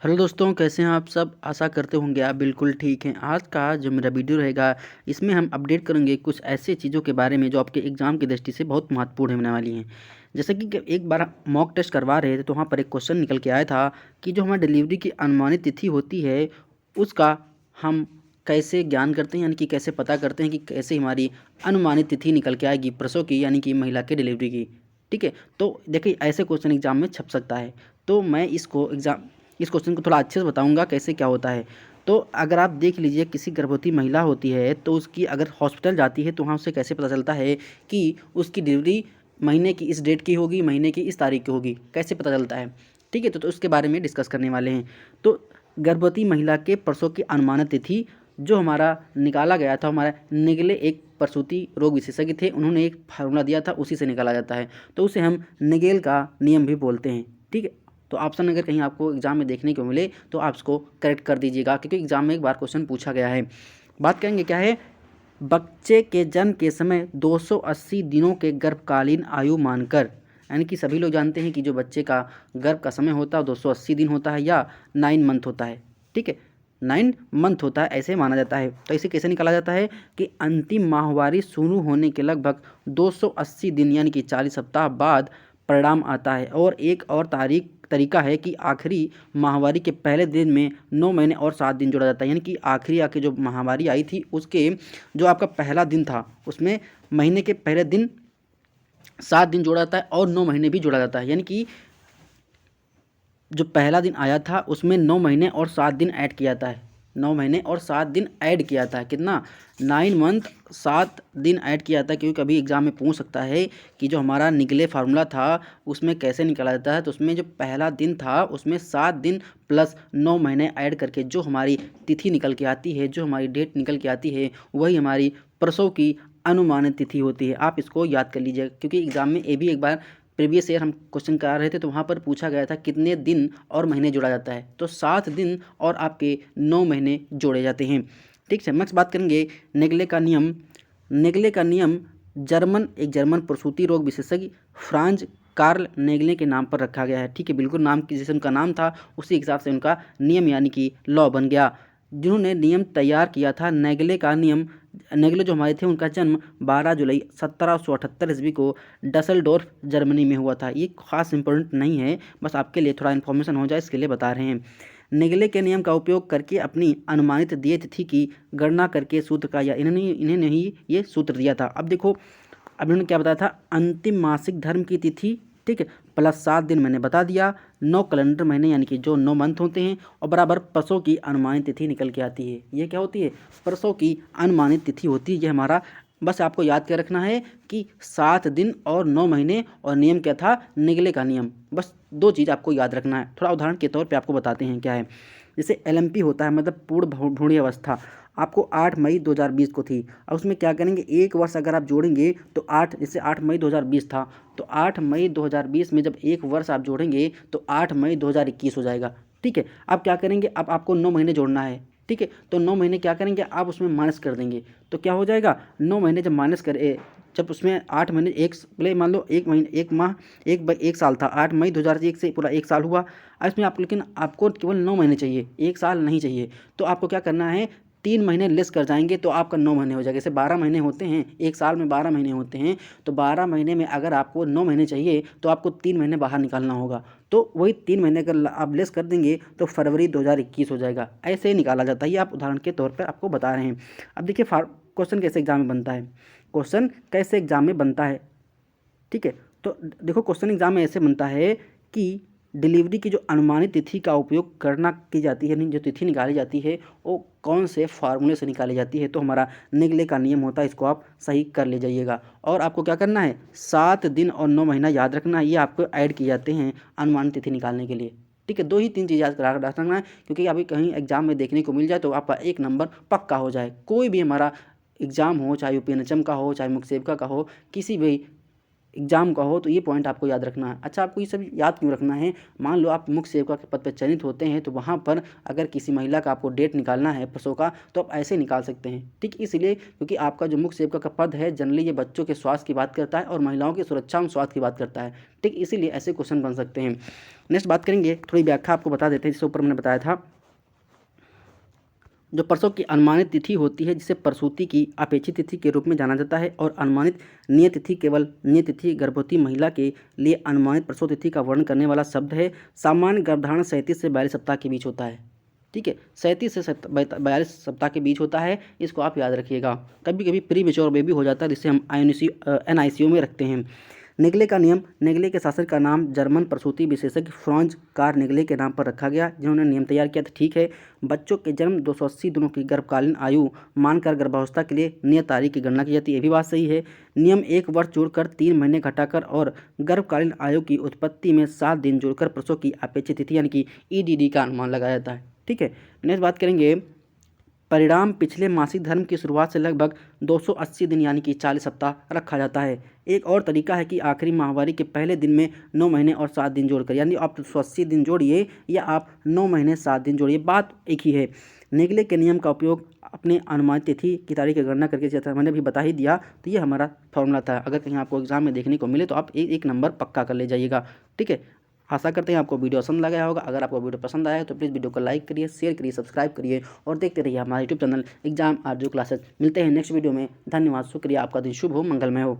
Hello दोस्तों, कैसे हैं आप सब। आशा करते होंगे आप बिल्कुल ठीक हैं। आज का जो मेरा वीडियो रहेगा इसमें हम अपडेट करेंगे कुछ ऐसे चीज़ों के बारे में जो आपके एग्ज़ाम की दृष्टि से बहुत महत्वपूर्ण होने वाली हैं। जैसे कि एक बार मॉक टेस्ट करवा रहे थे तो वहाँ पर एक क्वेश्चन निकल के आया था कि जो हमारी डिलीवरी की अनुमानित तिथि होती है उसका हम कैसे ज्ञान करते हैं, यानी कि कैसे पता करते हैं कि कैसे हमारी अनुमानित तिथि निकल के आएगी प्रसव की, यानी कि महिला के डिलीवरी की। ठीक है, तो देखिए ऐसे क्वेश्चन एग्जाम में छप सकता है। तो मैं इस क्वेश्चन को थोड़ा अच्छे से बताऊंगा कैसे क्या होता है। तो अगर आप देख लीजिए, किसी गर्भवती महिला होती है तो उसकी अगर हॉस्पिटल जाती है तो वहाँ उसे कैसे पता चलता है कि उसकी डिलीवरी महीने की इस डेट की होगी, महीने की इस तारीख की होगी, कैसे पता चलता है। ठीक है, तो उसके बारे में डिस्कस करने वाले हैं। तो गर्भवती महिला के प्रसव की अनुमानित तिथि जो हमारा निकाला गया था, हमारा निगले एक प्रसूति रोग विशेषज्ञ थे, उन्होंने एक फार्मूला दिया था, उसी से निकाला जाता है। तो उसे हम निगेल का नियम भी बोलते हैं। ठीक है, तो ऑप्शन अगर कहीं आपको एग्जाम में देखने को मिले तो आप इसको करेक्ट कर दीजिएगा, क्योंकि एग्जाम में एक बार क्वेश्चन पूछा गया है। बात करेंगे क्या है, बच्चे के जन्म के समय 280 दिनों के गर्भकालीन आयु मानकर, यानी कि सभी लोग जानते हैं कि जो बच्चे का गर्भ का समय होता है 280 दिन होता है या 9 मंथ होता है। ठीक है, 9 मंथ होता है, ऐसे माना जाता है। तो इसे कैसे निकाला जाता है कि अंतिम माहवारी शुरू होने के लगभग 280 दिन यानी कि 40 सप्ताह बाद परिणाम आता है। और एक और तरीका है कि आखिरी माहवारी के पहले दिन में 9 महीने और 7 दिन जोड़ा जाता है, यानी कि आखिरी आके जो माहवारी आई थी उसके जो आपका पहला दिन था उसमें महीने के पहले दिन 7 दिन जोड़ा जाता है और 9 महीने भी जोड़ा जाता है। यानी कि जो पहला दिन आया था उसमें 9 महीने और 7 दिन ऐड किया जाता है। 9 महीने और 7 दिन ऐड किया था, कितना, 9 मंथ 7 दिन ऐड किया था। क्योंकि कभी एग्जाम में पूछ सकता है कि जो हमारा निकले फार्मूला था उसमें कैसे निकाला जाता है। तो उसमें जो पहला दिन था उसमें 7 दिन प्लस 9 महीने ऐड करके जो हमारी तिथि निकल के आती है, जो हमारी डेट निकल के आती है, वही हमारी प्रसव की अनुमानित तिथि होती है। आप इसको याद कर लीजिए, क्योंकि एग्जाम में ये भी एक बार प्रीवियस ईयर हम क्वेश्चन करा रहे थे तो वहाँ पर पूछा गया था कितने दिन और महीने जोड़ा जाता है। तो 7 दिन और आपके 9 महीने जोड़े जाते हैं। ठीक है, नेक्स्ट बात करेंगे नेगले का नियम। नेगले का नियम एक जर्मन प्रसूति रोग विशेषज्ञ फ्रांज कार्ल नेगले के नाम पर रखा गया है। ठीक है, बिल्कुल नाम की जैसे उनका नाम था उसी हिसाब से उनका नियम यानी कि लॉ बन गया। जिन्होंने नियम तैयार किया था नेगले का नियम, नेगले जो हमारे थे उनका जन्म 12 जुलाई 1778 ईस्वी को डसलडोर्फ जर्मनी में हुआ था। ये खास इंपॉर्टेंट नहीं है, बस आपके लिए थोड़ा इन्फॉर्मेशन हो जाए इसके लिए बता रहे हैं। नेगले के नियम का उपयोग करके अपनी अनुमानित दिए तिथि की गणना करके सूत्र का, या इन्होंने ही ये सूत्र दिया था। अब देखो, अब इन्होंने क्या बताया था, अंतिम मासिक धर्म की तिथि, ठीक है, प्लस 7 दिन मैंने बता दिया, 9 कैलेंडर महीने यानी कि जो 9 मंथ होते हैं, और बराबर प्रसव की अनुमानित तिथि निकल के आती है। ये क्या होती है, प्रसव की अनुमानित तिथि होती है। ये हमारा बस आपको याद कर रखना है कि 7 दिन और 9 महीने, और नियम क्या था, निगले का नियम। बस 2 चीज़ आपको याद रखना है। थोड़ा उदाहरण के तौर पे आपको बताते हैं क्या है। जैसे एलएमपी होता है, मतलब पूर्ण भ्रूण अवस्था, आपको 8 मई 2020 को थी। अब उसमें क्या करेंगे, एक वर्ष अगर आप जोड़ेंगे तो 8, जैसे 8 मई 2020 था तो 8 मई 2020 में जब एक वर्ष आप जोड़ेंगे तो 8 मई 2021 हो जाएगा। ठीक है, अब क्या करेंगे, अब आपको 9 महीने जोड़ना है। ठीक है, तो 9 महीने क्या करेंगे, आप उसमें माइनस कर देंगे। तो क्या हो जाएगा, 9 महीने जब माइनस करे, जब उसमें 8 महीने, एक पहले मान लो एक महीने, एक माह, एक साल था, 8 मई 2001 से पूरा एक साल हुआ। इसमें आप, लेकिन आपको केवल 9 महीने चाहिए, एक साल नहीं चाहिए। तो आपको क्या करना है, 3 महीने लेस कर जाएंगे तो आपका 9 महीने हो जाएगा। जैसे 12 महीने होते हैं, एक साल में 12 महीने होते हैं, तो 12 महीने में अगर आपको 9 महीने चाहिए तो आपको 3 महीने बाहर निकालना होगा। तो वही 3 महीने अगर आप लेस कर देंगे तो फरवरी 2021 हो जाएगा। ऐसे ही निकाला जाता है, ये आप उदाहरण के तौर पर आपको बता रहे हैं। अब देखिए क्वेश्चन कैसे एग्जाम में बनता है, क्वेश्चन कैसे एग्जाम में बनता है। ठीक है, तो देखो क्वेश्चन एग्जाम में ऐसे बनता है कि डिलीवरी की जो अनुमानित तिथि का उपयोग करना की जाती है, जो तिथि निकाली जाती है वो कौन से फार्मूले से निकाली जाती है। तो हमारा निगले का नियम होता है, इसको आप सही कर ले जाइएगा। और आपको क्या करना है, 7 दिन और 9 महीना याद रखना है, ये आपको ऐड किए जाते हैं अनुमानित तिथि निकालने के लिए। ठीक है, 2 ही 3 चीज़ याद करा रखना है, क्योंकि अभी कहीं एग्जाम में देखने को मिल जाए तो आपका 1 नंबर पक्का हो जाए। कोई भी हमारा एग्जाम हो, चाहे यूपीएनएचएम का हो, चाहे मुक्सेबका का हो, किसी भी एग्जाम का हो तो ये पॉइंट आपको याद रखना है। अच्छा, आपको ये सब याद क्यों रखना है? मान लो आप मुख्य सेविका के पद पर चयनित होते हैं तो वहाँ पर अगर किसी महिला का आपको डेट निकालना है प्रसव का तो आप ऐसे निकाल सकते हैं, ठीक। इसलिए क्योंकि आपका जो मुख्य सेविका का पद है जनरली ये बच्चों के स्वास्थ्य की बात करता है और महिलाओं की सुरक्षा एवं स्वास्थ्य की बात करता है, ठीक। इसीलिए ऐसे क्वेश्चन बन सकते हैं। नेक्स्ट बात करेंगे, थोड़ी व्याख्या आपको बता देते हैं जिससे ऊपर मैंने बताया था। जो प्रसव की अनुमानित तिथि होती है जिसे प्रसूति की अपेक्षित तिथि के रूप में जाना जाता है, और अनुमानित नियत तिथि केवल नियत तिथि गर्भवती महिला के लिए अनुमानित प्रसव तिथि का वर्णन करने वाला शब्द है। सामान्य गर्भधारण 37 से 42 सप्ताह के बीच होता है, ठीक है। 37 से 42 सप्ताह के बीच होता है, इसको आप याद रखिएगा। कभी कभी प्री मेच्योर बेबी हो जाता है जिसे हम NICU में रखते हैं। नेगले का नियम, नेगले के शासक का नाम जर्मन प्रसूति विशेषज्ञ फ्रांज कार नेगले के नाम पर रखा गया, जिन्होंने नियम तैयार किया था, ठीक है। बच्चों के जन्म 280 दिनों की गर्भकालीन आयु मानकर गर्भावस्था के लिए नियत तारीख की गणना की जाती है, ये भी बात सही है। नियम 1 वर्ष जोड़कर 3 महीने घटाकर और गर्भकालीन आयु की उत्पत्ति में 7 दिन जोड़कर प्रसव की अपेक्षित तिथि यानी कि EDD का अनुमान लगाया जाता है, ठीक है। नेक्स्ट बात करेंगे, परिणाम पिछले मासिक धर्म की शुरुआत से लगभग 280 दिन यानी कि 40 सप्ताह रखा जाता है। एक और तरीका है कि आखिरी माहवारी के पहले दिन में 9 महीने और 7 दिन जोड़कर, यानी आप 280 दिन जोड़िए या आप 9 महीने 7 दिन जोड़िए, बात एक ही है। नेगले के नियम का उपयोग अपने अनुमानित तिथि की तारीख की गणना करके, जैसा मैंने भी बता ही दिया, तो ये हमारा फॉर्मूला था। अगर कहीं आपको एग्जाम में देखने को मिले तो आप एक नंबर पक्का कर ले जाइएगा, ठीक है। आशा करते हैं आपको वीडियो पसंद लगा होगा। अगर आपको वीडियो पसंद आया तो प्लीज़ वीडियो को लाइक करिए, शेयर करिए, सब्सक्राइब करिए और देखते रहिए हमारे यूट्यूब चैनल एग्जाम आरजू क्लासेस। मिलते हैं नेक्स्ट वीडियो में। धन्यवाद, शुक्रिया, आपका दिन शुभ हो, मंगलमय हो।